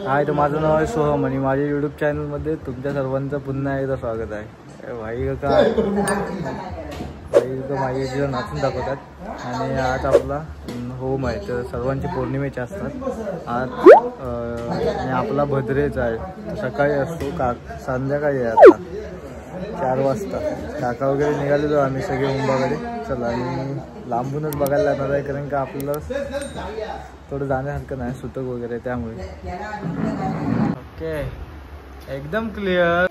हाय, तर माझं नाव आहे सोहम आणि माझ्या यूट्यूब चॅनलमध्ये तुमच्या सर्वांचं पुन्हा एकदा स्वागत आहे. भाई का भाई तिला नाचून दाखवतात आणि आज आपला होम आहे, तर सर्वांची पौर्णिमेचे असतात आज आणि आपला भद्रेचा आहे. सकाळी असतो संध्याकाळी आहे आता 4 वाजता. काका वगैरे निघालेलो आम्ही सगळे मुंबाकडे. चला, आणि लांबूनच बघायला लागणार आहे कारण का आपलं थोडं जाण्यासारखं नाही सुतक वगैरे, त्यामुळे. ओके, एकदम क्लिअर.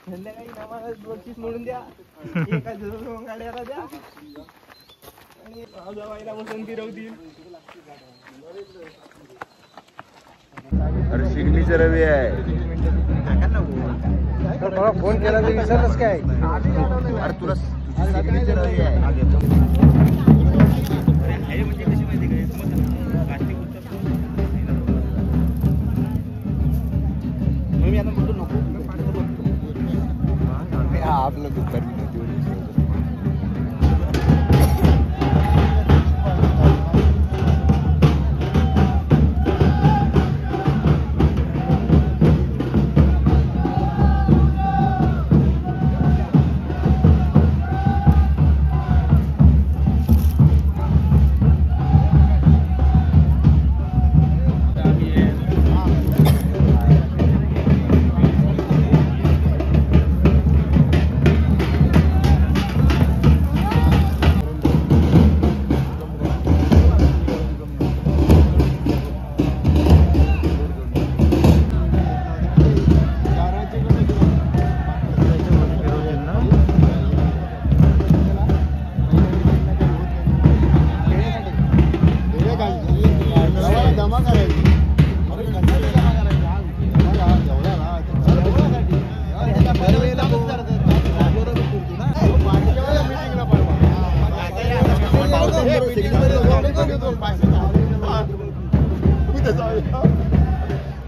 संध्याकाळी नामाला 25 मोडून द्या, एका गाड्याला द्या आणि आजोबाईला बसून फिरवतील. अरे सिग्नेचर रवी आहे. मला फोन केला तर विसरलंच काय? अरे तुला सिग्नेचर रवी आहे. आपलं दुपारी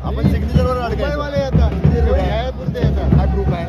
आपण सिग्नेचरवर अडकायवाले येतात, हा ग्रुप आहे.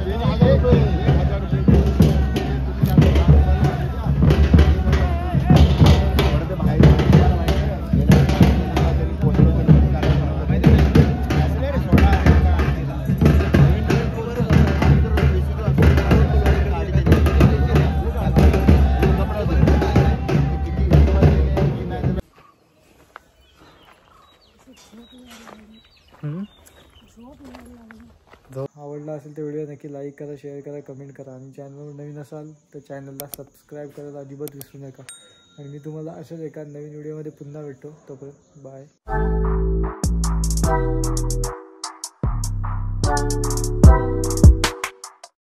आवडला असेल तर व्हिडिओ नक्की लाईक करा, शेअर करा, कमेंट करा आणि चॅनलवर नवीन असाल तर चॅनलला सबस्क्राईब करायला अजिबात विसरू नका. आणि मी तुम्हाला अशाच एका नवीन व्हिडिओमध्ये पुन्हा भेटतो. तोपर्यंत बाय.